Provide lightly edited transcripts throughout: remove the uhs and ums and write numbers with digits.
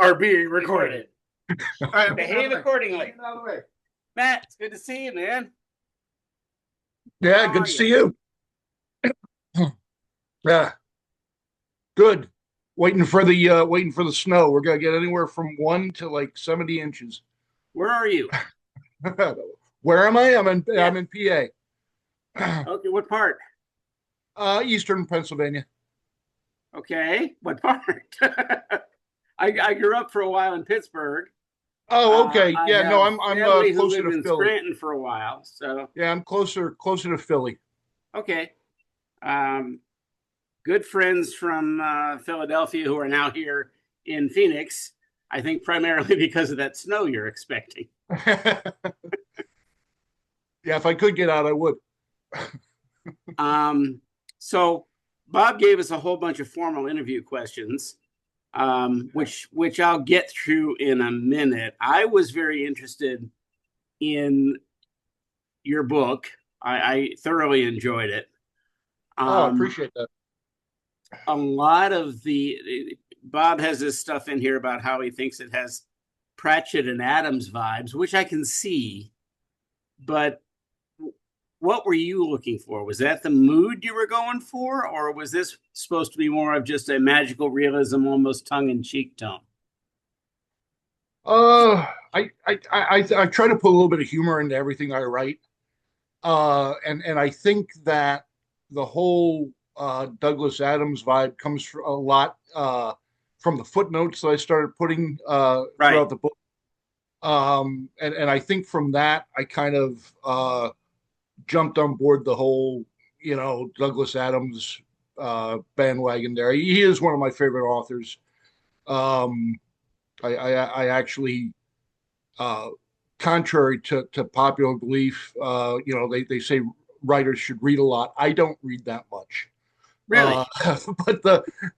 are being recorded. All right, Behave accordingly. Out of the way. Matt, it's good to see you, man. Yeah, How good are to you? see you. Yeah, good. Waiting for the snow. We're gonna get anywhere from 1 to like 70 inches. Where are you? Where am I? Yeah. I'm in PA. Okay, what part? Eastern Pennsylvania. Okay, what part? I grew up for a while in Pittsburgh. Oh, okay. I Yeah, no, have I'm family who closer lived to in Philly. Scranton for a while. So, Yeah, I'm closer to Philly. okay. Um, Good friends from Philadelphia who are now here in Phoenix. I think primarily because of that snow you're expecting. Yeah, if I could get out, I would. So Bob gave us a whole bunch of formal interview questions, which I'll get through in a minute. I was very interested in your book. I thoroughly enjoyed it. Oh, I Um, appreciate that. a lot of the Bob has this stuff in here about how he thinks it has Pratchett and Adams vibes, which I can see, but what were you looking for? Was that the mood you were going for, or was this supposed to be more of just a magical realism, almost tongue-in-cheek tone? I try to put a little bit of humor into everything I write. And I think that the whole Douglas Adams vibe comes a lot from the footnotes that I started putting Right. throughout the book. And I think from that, I kind of jumped on board the whole, Douglas Adams bandwagon there. He is one of my favorite authors. Um, I actually, uh, contrary to popular belief, they say writers should read a lot. I don't read that much. Really? But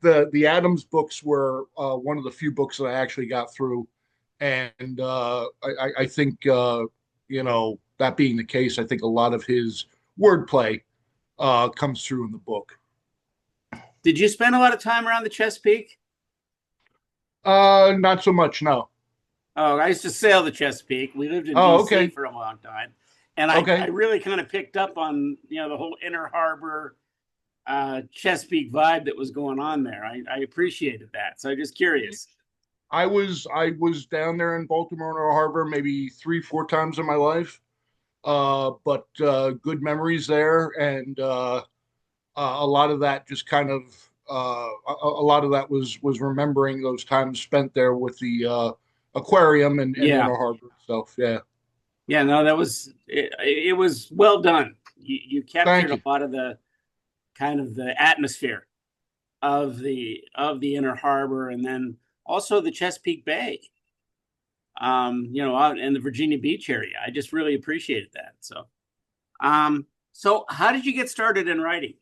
the Adams books were one of the few books that I actually got through, and I think that being the case, I think a lot of his wordplay comes through in the book. Did you spend a lot of time around the Chesapeake? Not so much, no. Oh, I used to sail the Chesapeake. We lived in Oh, DC okay, for a long time. And I okay. really kind of picked up on, the whole inner harbor Chesapeake vibe that was going on there. I appreciated that. So I'm just curious. I was down there in Baltimore Harbor maybe 3, 4 times in my life. But good memories there, and a lot of that just kind of a lot of that was remembering those times spent there with the aquarium and Yeah. Inner Harbor stuff. Yeah, Yeah, no, that was it was well done. You captured thank a you. lot of the kind of the atmosphere of the inner harbor, and then also the Chesapeake Bay. Out in the Virginia Beach area. I just really appreciated that. So how did you get started in writing?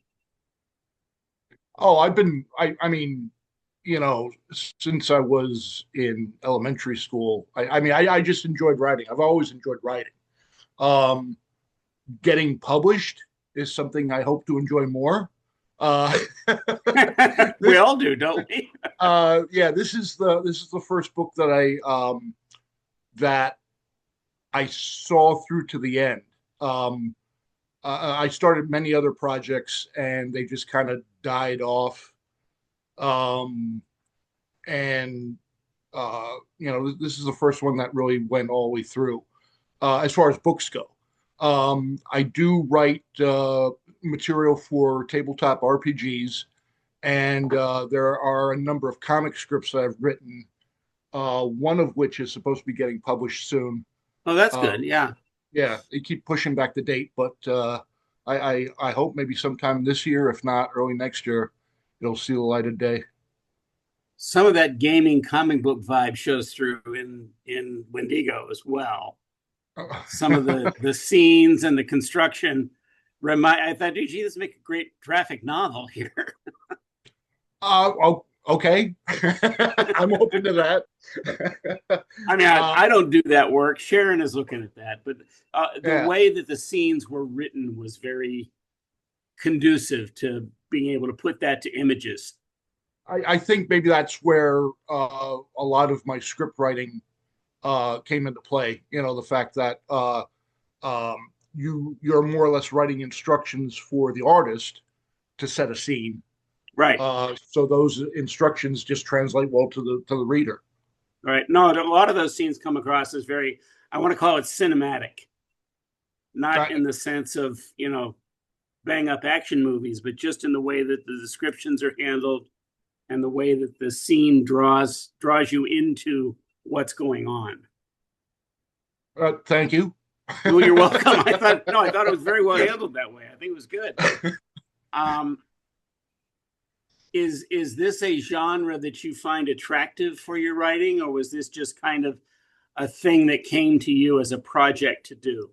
Oh, I mean, since I was in elementary school. I just enjoyed writing. I've always enjoyed writing. Um, Getting published is something I hope to enjoy more. Uh, We this all do, don't we? Yeah, this is the first book that I saw through to the end. Um, I started many other projects and they just kind of died off. Um, and this is the first one that really went all the way through. As far as books go, I do write material for tabletop RPGs, and there are a number of comic scripts that I've written. One of which is supposed to be getting published soon. Oh, that's Uh, good. Yeah. yeah, they keep pushing back the date, but I hope maybe sometime this year, if not early next year, it'll see the light of day. Some of that gaming comic book vibe shows through in Wendigo as well. Some of the scenes and the construction remind. I thought, gee, this make a great graphic novel here. Oh, okay. I'm open to that. I mean, I don't do that work. Sharon is looking at that, but the Yeah. way that the scenes were written was very conducive to being able to put that to images. I think maybe that's where a lot of my script writing came into play. You know, the fact that you're more or less writing instructions for the artist to set a scene. Right. So those instructions just translate well to the reader. Right. No, a lot of those scenes come across as very, I want to call it cinematic, not I, in the sense of, bang up action movies, but just in the way that the descriptions are handled and the way that the scene draws you into what's going on. Thank you. Well, you're welcome. I thought it was very well handled that way. I think it was good. Um, is this a genre that you find attractive for your writing, or was this just kind of a thing that came to you as a project to do?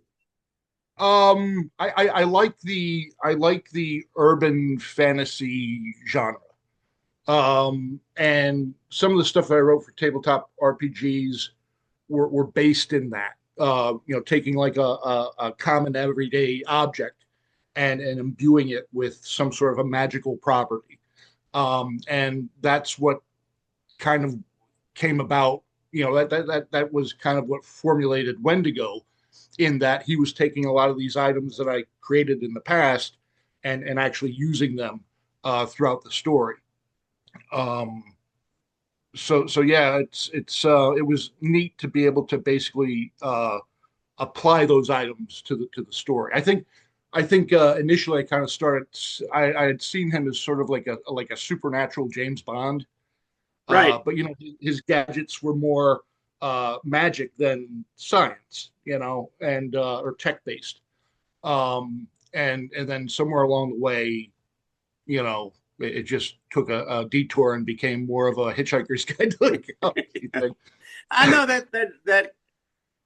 I like the urban fantasy genre. And some of the stuff that I wrote for tabletop RPGs were based in that. Taking like a common everyday object and imbuing it with some sort of a magical property. And that's what kind of came about. That was kind of what formulated Wendigo, in that he was taking a lot of these items that I created in the past and actually using them throughout the story. Um, so yeah, it was neat to be able to basically apply those items to the story. I think initially I kind of started. I had seen him as sort of like a supernatural James Bond, Right. but his gadgets were more magic than science, and or tech based. And then somewhere along the way, it just took a detour and became more of a Hitchhiker's Guide to the Galaxy thing. I know that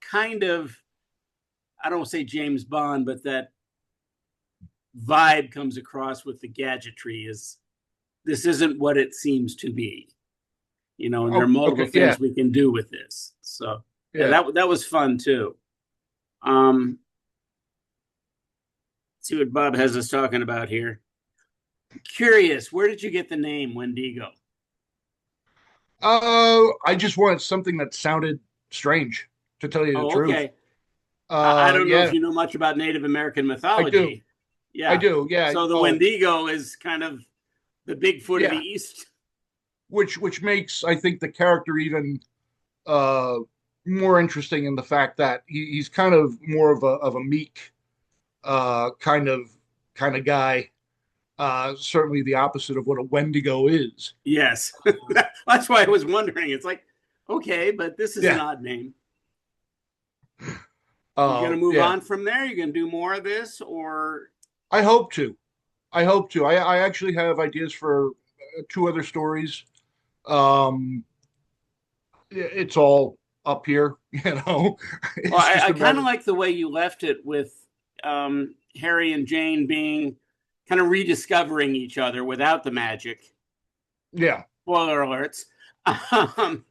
kind of, I don't say James Bond, but that vibe comes across with the gadgetry is this isn't what it seems to be, and there are Oh, multiple okay, yeah, things we can do with this. So yeah, yeah. that was fun too. Um, let's see what Bob has us talking about here. Curious, where did you get the name Wendigo? I just wanted something that sounded strange, to tell you the Oh, truth. okay. I don't know if Yeah, you know much about Native American I do. mythology. I Yeah. do. Yeah. So the Oh, Wendigo is kind of the Bigfoot of the yeah. East. Which makes, I think, the character even uh, more interesting in the fact that he's kind of more of a meek kind of guy. Certainly the opposite of what a Wendigo is. Yes. That's why I was wondering. It's like, okay, but this is an Yeah. odd name. You going to move Yeah. on from there? You going to do more of this or? I hope to. I hope to. I actually have ideas for two other stories. Um, it's all up here, Well, It's just I a kind matter. of like the way you left it with Harry and Jane being kind of rediscovering each other without the magic. Yeah. Spoiler alerts. Um,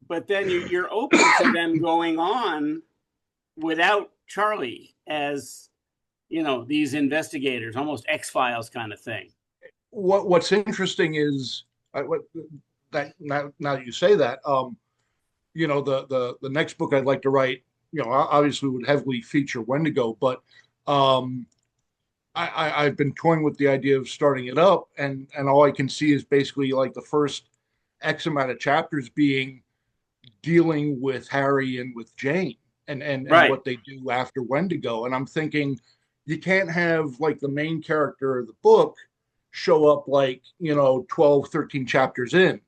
but then you're open to them going on without Charlie as these investigators, almost X-Files kind of thing. What's interesting is what that now that you say that, the next book I'd like to write, obviously would heavily feature Wendigo, but um, I've been toying with the idea of starting it up, and all I can see is basically like the first X amount of chapters being dealing with Harry and with Jane and Right. what they do after Wendigo. And I'm thinking you can't have like the main character of the book show up like, 12, 13 chapters in,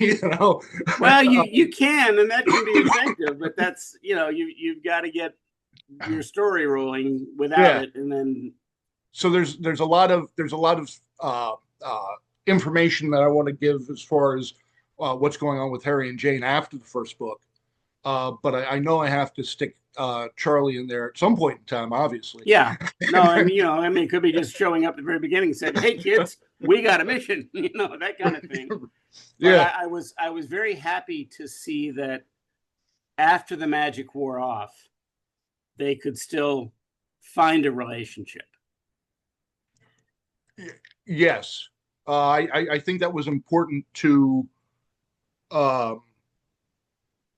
you know. Well, you can, and that can be effective, but that's you've got to get your story rolling without Yeah. it, and then So there's a lot of uh, uh, information that I want to give as far as what's going on with Harry and Jane after the first book. But I know I have to stick Charlie in there at some point in time, obviously. yeah, no, and it could be just showing up at the very beginning, and said, "Hey, kids, we got a mission," that kind of thing. But Yeah, I was very happy to see that after the magic wore off, they could still find a relationship. yes. I think that was important to um,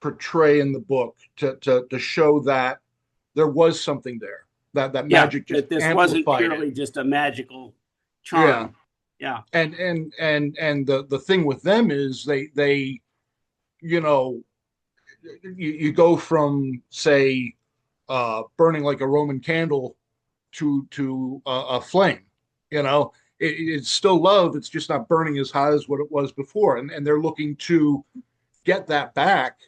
portray in the book to show that there was something there, that Yeah, magic just that this wasn't amplified it. purely just a magical Yeah, charm. Yeah, and the thing with them is they you know you go from say burning like a Roman candle to a flame. You know, it's still love. It's just not burning as hot as what it was before, and they're looking to get that back.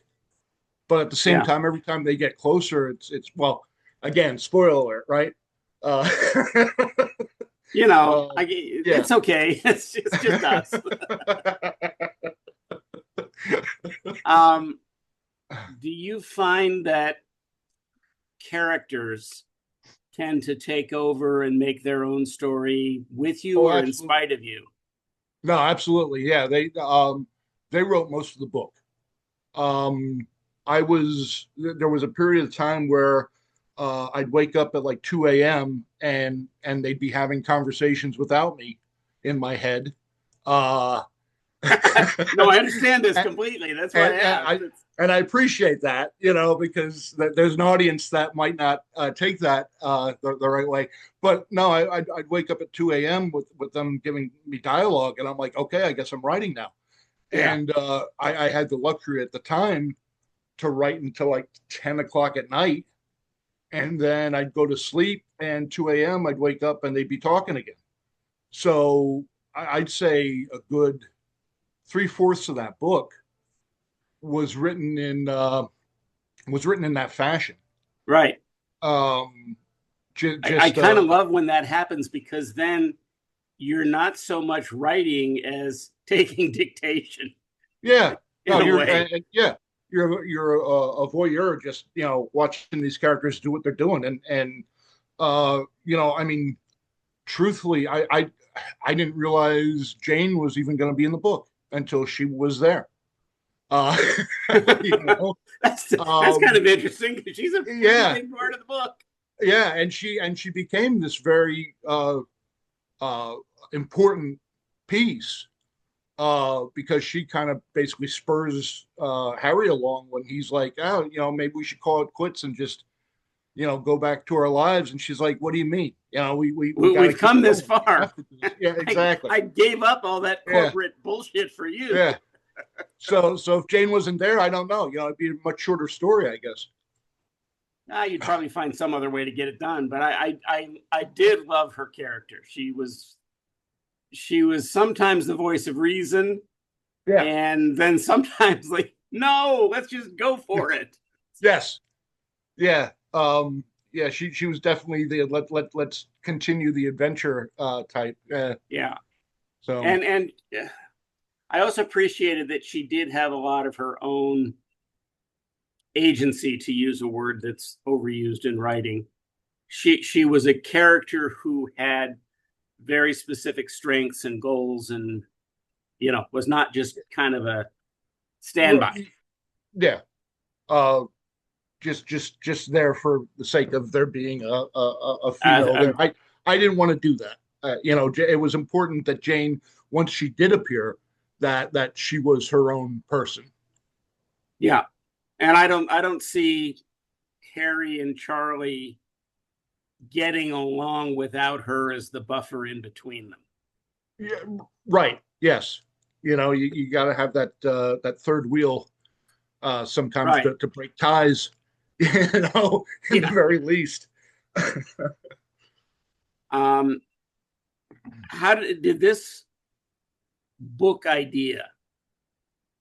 But at the same yeah. time, every time they get closer, it's well, again, spoiler alert, right? Uh, um, yeah. It's okay. It's just us. Um, do you find that characters tend to take over and make their own story with you Oh, or in absolutely. spite of you? No, absolutely. Yeah, they wrote most of the book. Um, there was a period of time where I'd wake up at like 2 a.m. and they'd be having conversations without me in my head. Uh, No, I understand this and, completely. That's why I and asked. I and I appreciate that, because there's an audience that might not take that the right way. But no, I'd wake up at 2 a.m. with them giving me dialogue, and I'm like, okay, I guess I'm writing now. Yeah. And I had the luxury at the time to write until like 10 o'clock at night. And then I'd go to sleep, and 2 a.m. I'd wake up and they'd be talking again. So I'd say a good three-fourths of that book was written in that fashion. Right. Um, I just kind of love when that happens because then you're not so much writing as taking dictation yeah, no, in a way. yeah, you're a voyeur, just watching these characters do what they're doing, and I mean, truthfully, I didn't realize Jane was even going to be in the book until she was there. Uh, you know, That's kind um, of interesting because she's a pretty yeah, big part of the book. yeah, and she became this very uh, important piece because she kind of basically spurs Harry along when he's like, oh, maybe we should call it quits and just go back to our lives. And she's like, what do you mean? We got to We've keep come this going. We far. have to do this. Yeah, exactly. I gave up all that Yeah, corporate bullshit for you. yeah. So if Jane wasn't there, I don't know. It'd be a much shorter story, I guess. You'd probably find some other way to get it done. But I did love her character. She was sometimes the voice of reason, Yeah. and then sometimes like, no, let's just go Yeah. for it. Yes. Yeah. Yeah. She was definitely the let's continue the adventure type. Yeah, So and I also appreciated that she did have a lot of her own agency, to use a word that's overused in writing. She was a character who had very specific strengths and goals, and was not just kind of a standby. yeah. Uh, just there for the sake of there being a female Uh, there. I didn't want to do that. It was important that Jane, once she did appear, that she was her own person. yeah, and I don't see Harry and Charlie getting along without her as the buffer in between them. Yeah, right. Yes. You got to have that third wheel sometimes Right. to break ties. In the Yeah. very least. Um, how did this book idea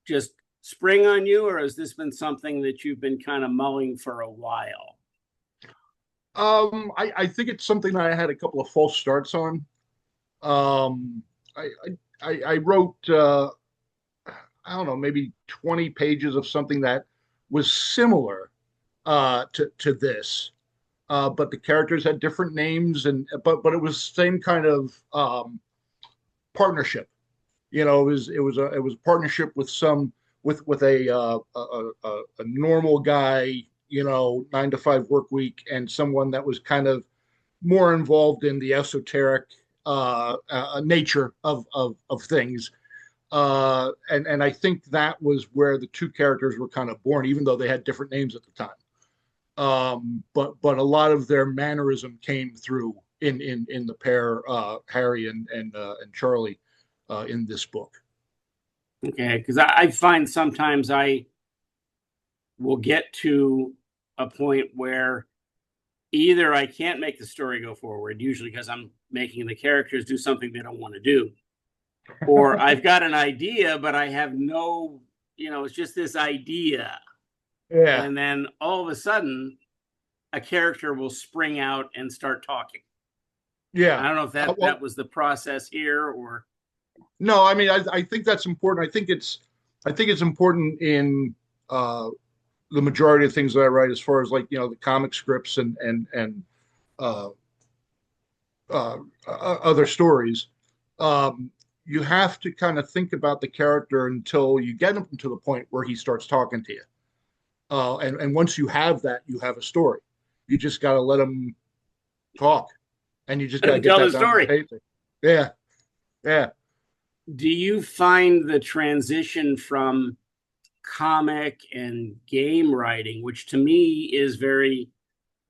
just spring on you, or has this been something that you've been kind of mulling for a while? I think it's something I had a couple of false starts on. Um, I, I wrote, I don't know, maybe 20 pages of something that was similar to this, but the characters had different names, but it was same kind of partnership. It was a partnership with with a normal guy, 9 to 5 work week, and someone that was kind of more involved in the esoteric nature of things. And I think that was where the two characters were kind of born, even though they had different names at the time. But a lot of their mannerism came through in the pair, Harry and Charlie, in this book. Okay, because I find sometimes I will get to a point where either I can't make the story go forward, usually because I'm making the characters do something they don't want to do, or I've got an idea, but I have no, it's just this idea. Yeah, And then all of a sudden, a character will spring out and start talking. yeah. I don't know if that, Well, that was the process here or. no, I mean, I think that's important. I think it's important in the majority of things that I write, as far as like the comic scripts and uh, other stories. You have to kind of think about the character until you get him to the point where he starts talking to you. And once you have that, you have a story. You just got to let him talk, and you just got to get Tell the that down on story. paper. Yeah, yeah. Do you find the transition from comic and game writing, which to me is very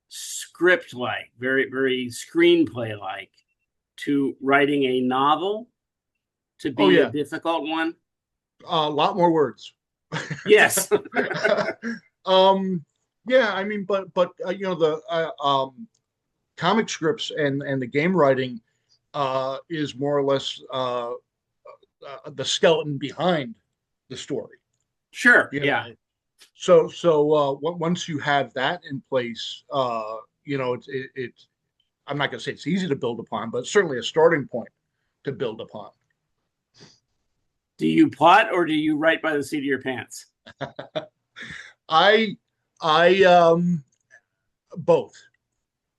script like, very, very screenplay like, to writing a novel to Oh be a yeah, difficult one? a lot more words. Yes. um, yeah, I mean, but the comic scripts and the game writing is more or less the skeleton behind the story. Sure. You Yeah. know, so once you have that in place, it's I'm not going to say it's easy to build upon, but certainly a starting point to build upon. Do you plot or do you write by the seat of your pants? I I both.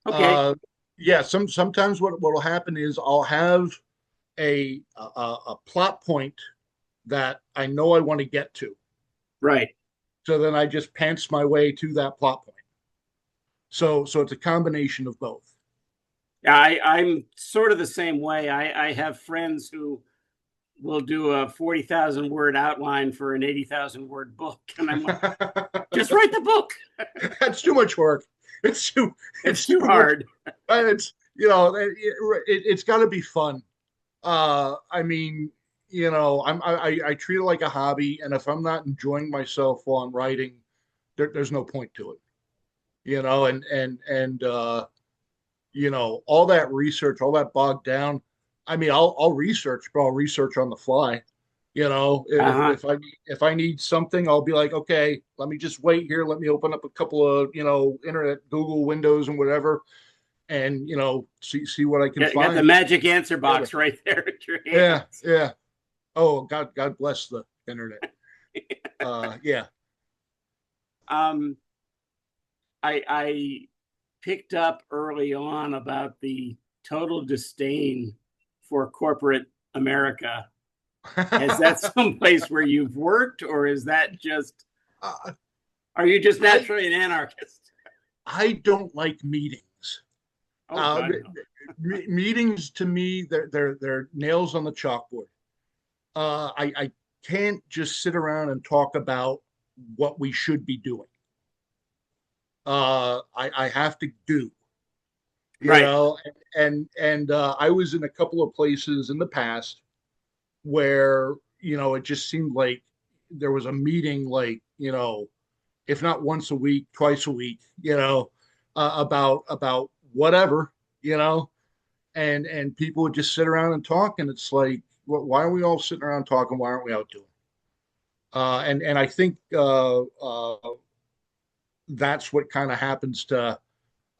Okay. Uh, yeah, sometimes what will happen is I'll have a plot point that I know I want to get to. Right. So then I just pants my way to that plot point. So it's a combination of both. I'm sort of the same way. I have friends who will do a 40,000 word outline for an 80,000 word book. And I'm like, just write the book. That's too much work. It's too It's it's too too much. hard. It's it's got to be fun. I mean, I treat it like a hobby, and if I'm not enjoying myself while I'm writing, there's no point to it. And all that research, all that bogged down. I mean, I'll research, but I'll research on the fly. Uh-huh. If I need something, I'll be like, okay, let me just wait here. Let me open up a couple of internet Google windows and whatever, and see what I can You got the find. magic answer box right there at your Yeah, hands. yeah. Oh, God bless the internet. Yeah. um, I picked up early on about the total disdain for corporate America. Is that someplace where you've worked, or is that just, uh, are you just I naturally an anarchist? I don't like meetings. Oh Uh, God, no. Meetings to me, they're nails on the chalkboard. I can't just sit around and talk about what we should be doing. I have to do, you Right. know, and I was in a couple of places in the past where it just seemed like there was a meeting, like if not once a week, twice a week, about whatever, you know, and people would just sit around and talk, and it's like, why are we all sitting around talking? Why aren't we out doing? And I think that's what kind of happens to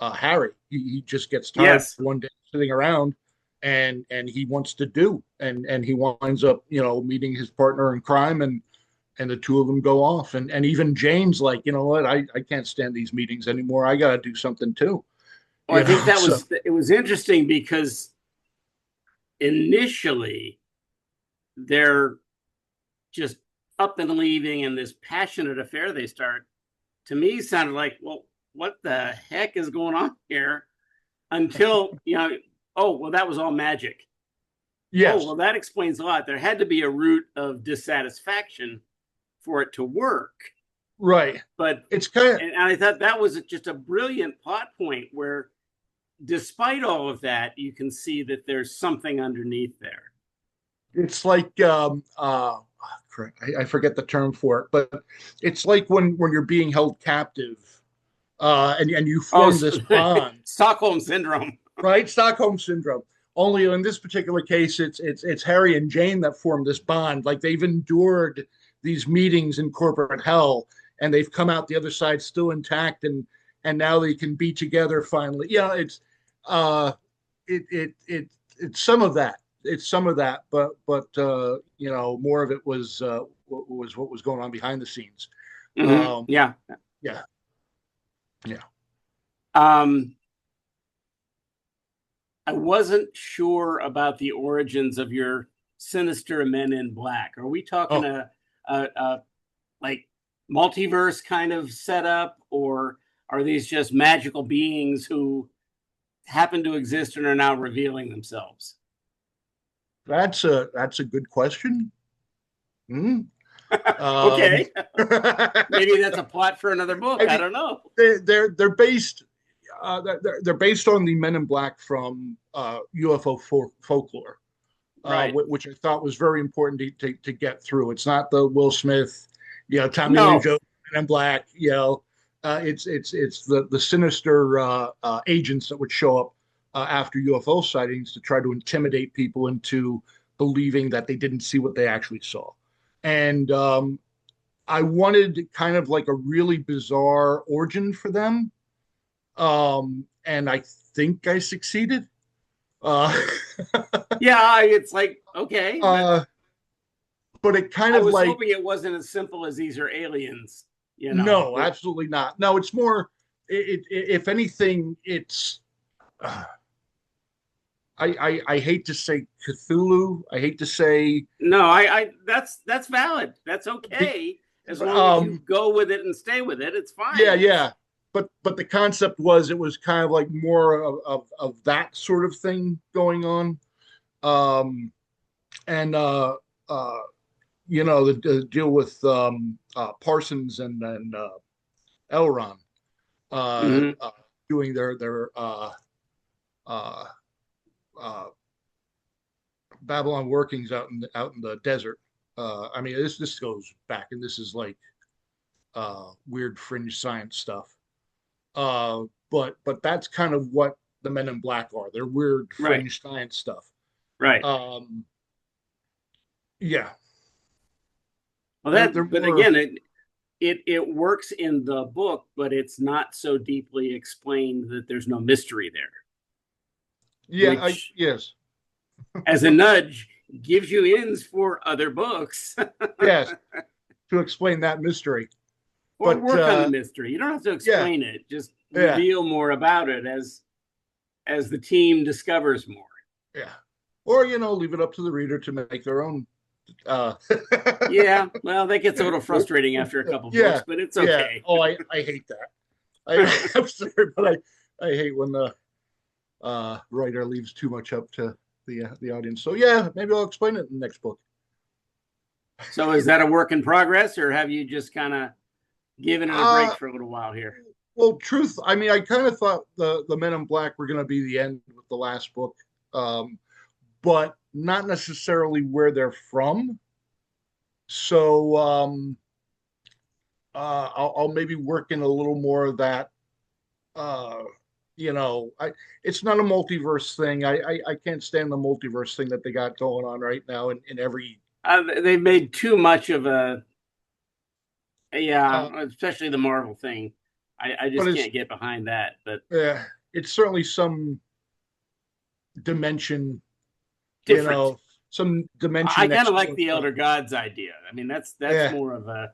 Harry. He just gets tired Yes. one day sitting around, and he wants to do, and he winds up meeting his partner in crime, and the two of them go off, and even Jane's like, you know what, I can't stand these meetings anymore. I got to do something too, Well, I think so it was interesting because initially they're just up and leaving, and this passionate affair they start to me sounded like, well, what the heck is going on here? Until oh, well, that was all magic. Oh, well, Yes, that explains a lot. There had to be a root of dissatisfaction for it to work. right. But, It's kind of and I thought that was just a brilliant plot point where, despite all of that, you can see that there's something underneath there. it's like I forget the term for it, but it's like when you're being held captive, and you Oh, form this bond, Stockholm syndrome. right? Stockholm syndrome. Only in this particular case, it's Harry and Jane that form this bond. Like they've endured these meetings in corporate hell, and they've come out the other side still intact, and now they can be together finally. Yeah, uh, it's some of that. It's some of that, but more of it was what was going on behind the scenes. Mm-hmm. Um, Yeah. yeah, yeah. Um, I wasn't sure about the origins of your sinister men in black. Are we talking Oh, a like multiverse kind of setup, or are these just magical beings who happen to exist and are now revealing themselves? that's a good question. Hmm. Um, Okay, maybe that's a plot for another book. I I mean, don't know. they're based they're based on the Men in Black from UFO folklore, Right. which I thought was very important to get through. It's not the Will Smith, Tommy Lee No. Jones Men in Black. It's the sinister agents that would show up after UFO sightings to try to intimidate people into believing that they didn't see what they actually saw. And I wanted kind of like a really bizarre origin for them, and I think I succeeded. Uh, Yeah, it's like okay, but uh, but it kind I of was like hoping it wasn't as simple as these are aliens. You know. no, absolutely not. No, it's more. If anything, it's. Uh, I hate to say Cthulhu. I hate to say No, I that's valid. That's be, okay as long as you um go with it and stay with it. It's yeah, fine. It's yeah. But the concept was it was kind of like more of that sort of thing going on. And uh the deal with Parsons and Elron uh, mhm. uh, doing their uh, uh, Babylon workings out in the desert. I mean, this goes back, and this is like weird fringe science stuff. But that's kind of what the Men in Black are. They're weird Right, fringe science stuff. right. Um, yeah, Well, they're that but more. again, it works in the book, but it's not so deeply explained that there's no mystery there, Yeah, which, yes, as a nudge, gives you ins for other books yes, to explain that mystery. or But work on the mystery. You don't have to yeah, explain it; just yeah, reveal more about it as the team discovers more. yeah. Or leave it up to the reader to make their own. Uh, Yeah, well, that gets a little frustrating after a couple books, yeah, but it's yeah. okay. Oh, I hate that. I'm sorry, but I hate when the writer leaves too much up to the audience. So yeah, maybe I'll explain it in the next book. So is that a work in progress, or have you just kind of given it a break Uh, for a little while here? well, truth. I mean, I kind of thought the Men in Black were going to be the end with the last book, um, but not necessarily where they're from. So I'll maybe work in a little more of that. Uh, it's not a multiverse thing. I can't stand the multiverse thing that they got going on right now in every. They've made too much of a yeah, Uh, especially the Marvel thing. I but just can't get behind that. But uh, it's certainly some dimension, you different. know, some dimension I kind next of like door the stuff. Elder Gods idea. I mean, that's Yeah. more of a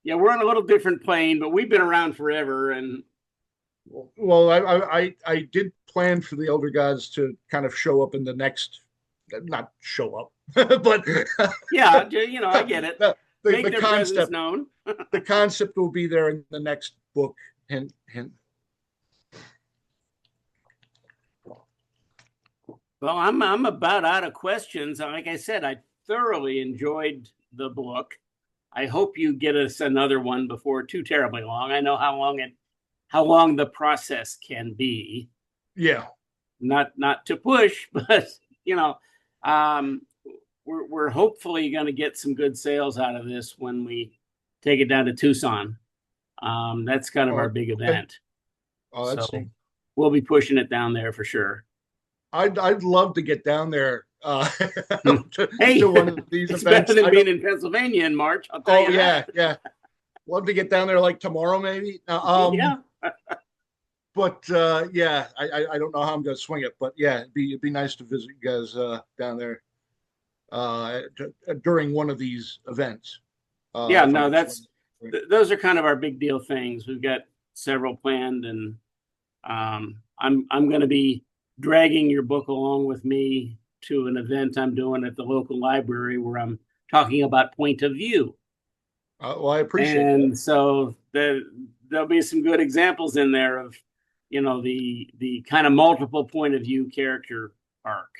yeah. We're on a little different plane, but we've been around forever, and Well, I did plan for the Elder Gods to kind of show up in the next, not show up, but yeah, I get it. the, Make the their presence concept known. the concept will be there in the next book. Hint, hint. Well, I'm about out of questions. Like I said, I thoroughly enjoyed the book. I hope you get us another one before too terribly long. I know how long the process can be. Yeah. Not to push, but you know, um, we're hopefully going to get some good sales out of this when we take it down to Tucson. That's kind of our Oh, big okay. event, Oh, that's so neat. we'll be pushing it down there for sure. I'd love to get down there to, Hey, to one of these it's better events. than I don't. being in Pennsylvania in March. I'll tell Oh you yeah, that. yeah. Love to get down there like tomorrow, maybe. Yeah. But yeah, I don't know how I'm gonna swing it, but yeah, it'd be nice to visit you guys down there during one of these events Yeah, if I no, could swing that's it. those are kind of our big deal things. We've got several planned, and I'm going to be dragging your book along with me to an event I'm doing at the local library where I'm talking about point of view, Well, I appreciate that. and so there'll be some good examples in there of, the kind of multiple point of view character arc.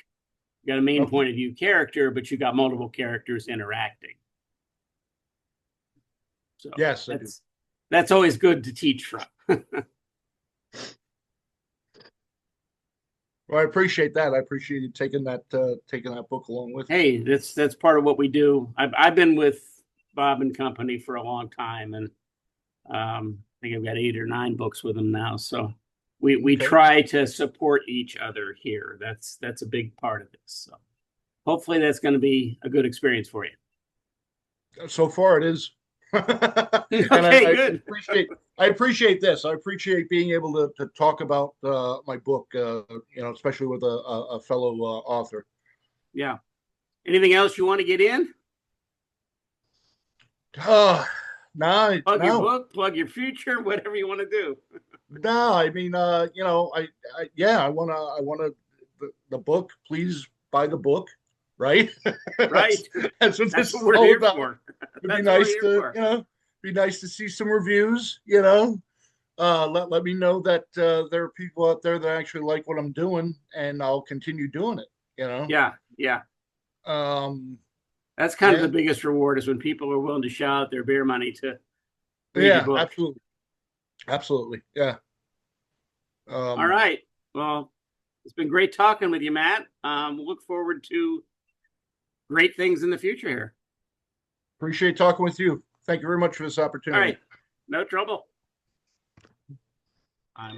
You got a main Okay. point of view character, but you got multiple characters interacting. So Yes, I do. that's always good to teach from. Well, I appreciate that. I appreciate you taking that book along with you. Hey, that's part of what we do. I've been with Bob and Company for a long time, and I think I've got 8 or 9 books with them now. So we Okay. try to support each other here. That's a big part of this. So hopefully that's going to be a good experience for you. So far, it is, and Okay, good. I appreciate this. I appreciate being able to talk about my book. Especially with a fellow author. Yeah. Anything else you want to get in? Uh, no, Plug your no, book, plug your future, whatever you want to do. no. I mean, yeah, I wanna the book. Please buy the book, right? Right. That's what That's this what is we're all here about. for. It'd be That's what we're nice here to, for. be nice to see some reviews. Let me know that there are people out there that actually like what I'm doing, and I'll continue doing it. Yeah, yeah. Um, That's kind of yeah, the biggest reward is when people are willing to shell out their beer money to read your yeah, book. absolutely, absolutely, yeah. All Um, right. Well, it's been great talking with you, Matt. We'll look forward to great things in the future here. Appreciate talking with you. Thank you very much for this All opportunity. right. No trouble. I'm